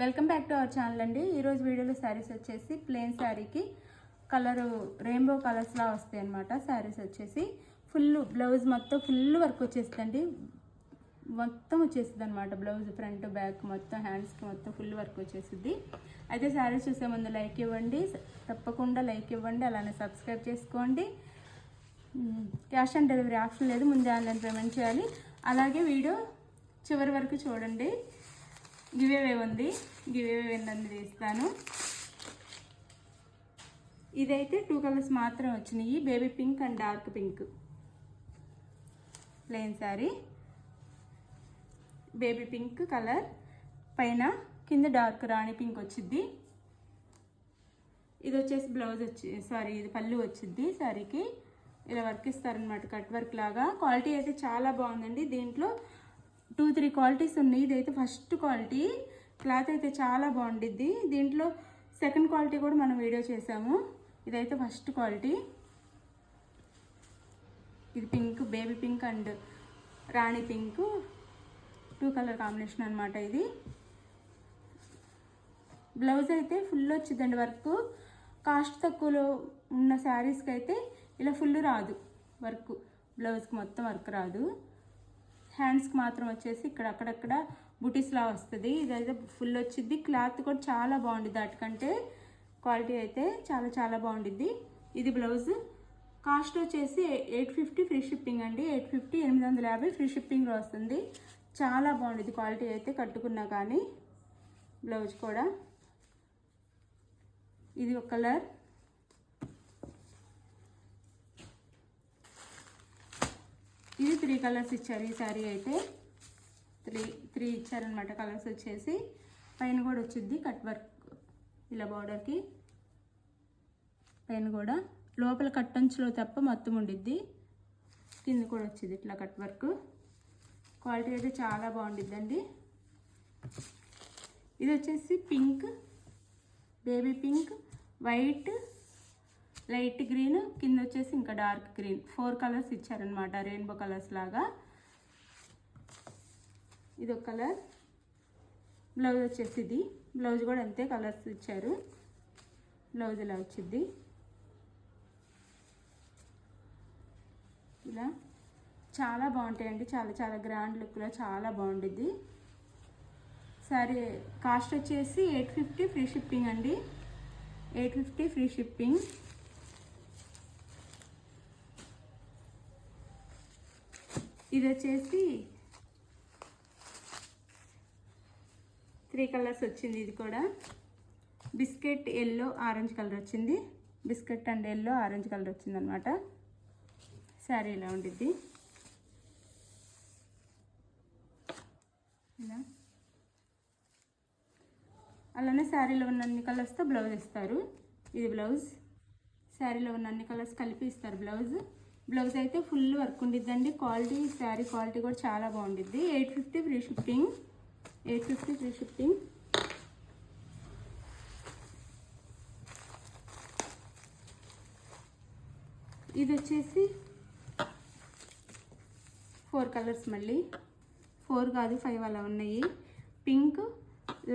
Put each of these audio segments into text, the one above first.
Welcome back to our channel అండి. ఈరోజు వీడియోలో శారీస్ వచ్చేసి ప్లెయిన్ శారీకి కలరు రెయిన్బో కలర్స్లా వస్తాయి అన్నమాట. శారీస్ వచ్చేసి ఫుల్ బ్లౌజ్ మొత్తం ఫుల్ వర్క్ వచ్చేస్తుందండి. మొత్తం వచ్చేస్తుంది అనమాట. బ్లౌజ్ ఫ్రంట్ బ్యాక్ మొత్తం హ్యాండ్స్కి మొత్తం ఫుల్ వర్క్ వచ్చేస్తుంది. అయితే శారీస్ చూసే ముందు లైక్ ఇవ్వండి, తప్పకుండా లైక్ ఇవ్వండి, అలానే సబ్స్క్రైబ్ చేసుకోండి. క్యాష్ ఆన్ డెలివరీ ఆప్షన్ లేదు, ముందే ఆన్లైన్ పేమెంట్ చేయాలి. అలాగే వీడియో చివరి వరకు చూడండి. గివేవే ఉంది, గివేవే విన్నది తీస్తాను. ఇదైతే 2 కలర్స్ మాత్రం వచ్చినాయి, baby pink and dark pink. Plain sari baby pink colour పైన, కింద డార్క్ రాణి పింక్ వచ్చింది. ఇది వచ్చేసి బ్లౌజ్ ఇది పళ్ళు వచ్చింది. శారీకి ఇలా వర్క్ ఇస్తారనమాట, కట్ వర్క్ లాగా. క్వాలిటీ అయితే చాలా బాగుందండి. దీంట్లో 2-3 క్వాలిటీస్ ఉన్నాయి. ఇదైతే ఫస్ట్ క్వాలిటీ, క్లాత్ అయితే చాలా బాగుండిద్ది. దీంట్లో సెకండ్ క్వాలిటీ కూడా మనం వీడియో చేసాము. ఇదైతే ఫస్ట్ క్వాలిటీ. ఇది pink, baby pink and Rani pink 2 colour combination అనమాట. ఇది బ్లౌజ్ అయితే ఫుల్ వచ్చిందండి వర్క్. కాస్ట్ తక్కువలో ఉన్న శారీస్కి అయితే ఇలా ఫుల్ రాదు వర్క్, బ్లౌజ్కి మొత్తం వర్క్ రాదు. హ్యాండ్స్కి మాత్రం వచ్చేసి ఇక్కడ అక్కడక్కడ బుటీస్లా వస్తుంది. ఇదైతే ఫుల్ వచ్చింది. క్లాత్ కూడా చాలా బాగుండిద్ది, వాటికంటే క్వాలిటీ అయితే చాలా చాలా బాగుండిద్ది. ఇది బ్లౌజ్. కాస్ట్ వచ్చేసి 850 ఫ్రీ షిప్పింగ్ అండి. 850 850 ఫ్రీ షిప్పింగ్లో వస్తుంది. చాలా బాగుండిద్ది క్వాలిటీ అయితే, కట్టుకున్నా కానీ. బ్లౌజ్ కూడా ఇది ఒక కలర్. ఇది 3 కలర్స్ ఇచ్చారు. ఈ శారీ అయితే 3 ఇచ్చారనమాట కలర్స్ వచ్చేసి. పైన కూడా వచ్చింది కట్ వర్క్ ఇలా బార్డర్కి. పైన కూడా లోపల కట్టంచులో తప్ప మొత్తం ఉండిద్ది. కింద కూడా వచ్చింది ఇట్లా కట్ వర్క్. క్వాలిటీ అయితే చాలా బాగుండిద్దండి. ఇది వచ్చేసి pink, baby pink, white, light green, కింద వచ్చేసి ఇంకా డార్క్ గ్రీన్. 4 కలర్స్ ఇచ్చారనమాట, రెయిన్బో కలర్స్ లాగా. ఇది ఒక కలర్. బ్లౌజ్ వచ్చేసి ఇది. బ్లౌజ్ కూడా అంతే కలర్స్ ఇచ్చారు. బ్లౌజ్ ఇలా వచ్చింది. ఇలా చాలా బాగుంటాయండి, చాలా చాలా గ్రాండ్ లుక్లో చాలా బాగుండిద్ది. సరే, కాస్ట్ వచ్చేసి 850 ఫ్రీ షిప్పింగ్ అండి. 850 ఫ్రీ షిప్పింగ్. ఇది వచ్చేసి 3 కలర్స్ వచ్చింది. ఇది కూడా బిస్కెట్, ఎల్లో, ఆరెంజ్ కలర్ వచ్చింది. Biscuit and yellow, orange colour వచ్చింది అనమాట. శారీ ఇలా ఉండిద్ది. ఇలా అలానే శారీలో ఉన్న అన్ని కలర్స్తో బ్లౌజ్ ఇస్తారు. ఇది బ్లౌజ్. శారీలో ఉన్న అన్ని కలర్స్ కలిపి ఇస్తారు బ్లౌజ్. బ్లౌజ్ అయితే ఫుల్ వర్క్ ఉండిద్దండి. క్వాలిటీ, శారీ క్వాలిటీ కూడా చాలా బాగుండిద్ది. 850 ఫ్రీ షిప్పింగ్. 850 free shipping. ఇది వచ్చేసి 4 కలర్స్, మళ్ళీ 4 కాదు 5 అలా ఉన్నాయి. పింక్,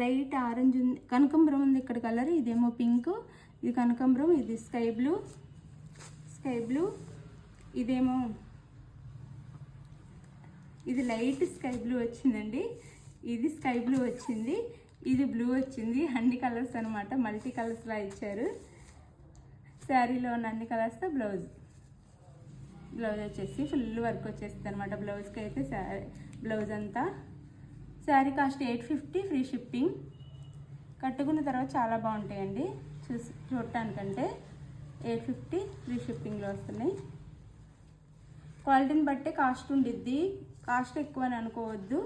లైట్ ఆరెంజ్ ఉంది, కనకాంబరం ఉంది ఇక్కడ కలర్. ఇదేమో పింక్, ఇది కనకాంబరం, ఇది స్కై బ్లూ, ఇదేమో ఇది లైట్ స్కై బ్లూ వచ్చిందండి. ఇది స్కై బ్లూ వచ్చింది, ఇది బ్లూ వచ్చింది. అన్ని కలర్స్ అనమాట, మల్టీ కలర్స్లా ఇచ్చారు. శారీలో ఉన్న అన్ని కలర్స్తో బ్లౌజ్. బ్లౌజ్ వచ్చేసి ఫుల్ వర్క్ వచ్చేస్తుంది అనమాట. బ్లౌజ్కి అయితే బ్లౌజ్ అంతా. Sari cost 850 free shipping. కట్టుకున్న తర్వాత చాలా బాగుంటాయండి చూడటానికంటే. 850 ఫ్రీ షిప్పింగ్లో వస్తున్నాయి. క్వాలిటీని బట్టే కాస్ట్ ఉండిద్ది. కాస్ట్ ఎక్కువ అని అనుకోవద్దు,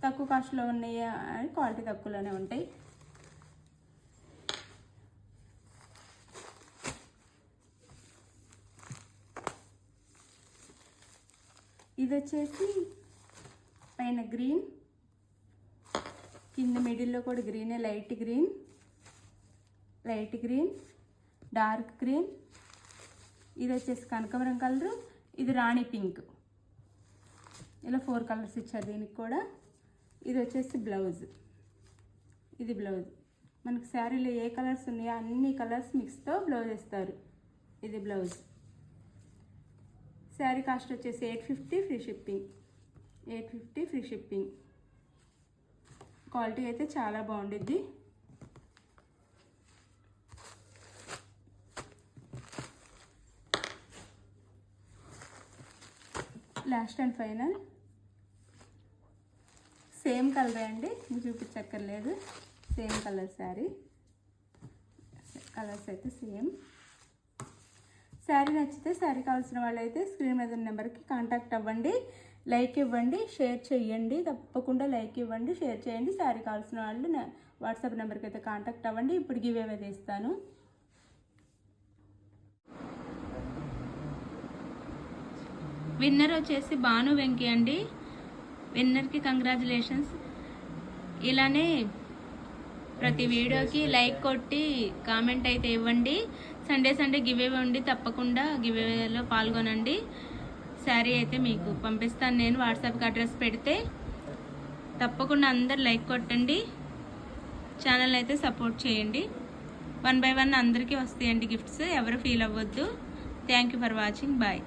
తక్కువ కాస్ట్లో ఉన్నాయి అని క్వాలిటీ తక్కువలోనే ఉంటాయి. ఇది వచ్చేసి పైన గ్రీన్, కింద మిడిల్లో కూడా గ్రీనే, లైట్ గ్రీన్, డార్క్ గ్రీన్. ఇది వచ్చేసి కనకాంబరం కలరు, ఇది రాణి పింక్. ఇలా 4 కలర్స్ ఇచ్చారు దీనికి కూడా. ఇది వచ్చేసి బ్లౌజ్. ఇది బ్లౌజ్. మనకి శారీలో ఏ కలర్స్ ఉన్నాయో అన్ని కలర్స్ మిక్స్తో బ్లౌజ్ ఇస్తారు. ఇది బ్లౌజ్. శారీ కాస్ట్ వచ్చేసి 850 free shipping. 850 free shipping. Quality అయితే చాలా బాగుండిద్ది. లాస్ట్ అండ్ ఫైనల్ సేమ్ కలరే అండి, చూపించక్కర్లేదు. సేమ్ కలర్ శారీ, కలర్స్ అయితే సేమ్. శారీ నచ్చితే శారీ కావాల్సిన వాళ్ళు అయితే స్క్రీన్ మీద ఉన్న నెంబర్కి కాంటాక్ట్ అవ్వండి. లైక్ ఇవ్వండి, షేర్ చేయండి. తప్పకుండా లైక్ ఇవ్వండి, షేర్ చేయండి. శారీ కావాల్సిన వాళ్ళు వాట్సాప్ నెంబర్కి అయితే కాంటాక్ట్ అవ్వండి. ఇప్పుడు గివ్ అవే తీస్తాను. విన్నర్ వచ్చేసి భాను వెంకీ అండి. విన్నర్కి కంగ్రాచులేషన్స్. ఇలానే ప్రతి వీడియోకి లైక్ కొట్టి కామెంట్ అయితే ఇవ్వండి. సండే గివ్ అవే ఉండి తప్పకుండా గివ్ అవేలో పాల్గొనండి. శారీ అయితే మీకు పంపిస్తాను నేను. వాట్సాప్కి అడ్రస్ పెడితే తప్పకుండా అందరు లైక్ కొట్టండి. ఛానల్ అయితే సపోర్ట్ చేయండి. 1 by 1 అందరికీ వస్తాయండి గిఫ్ట్స్. ఎవరు ఫీల్ అవ్వద్దు. Thank you for watching. Bye.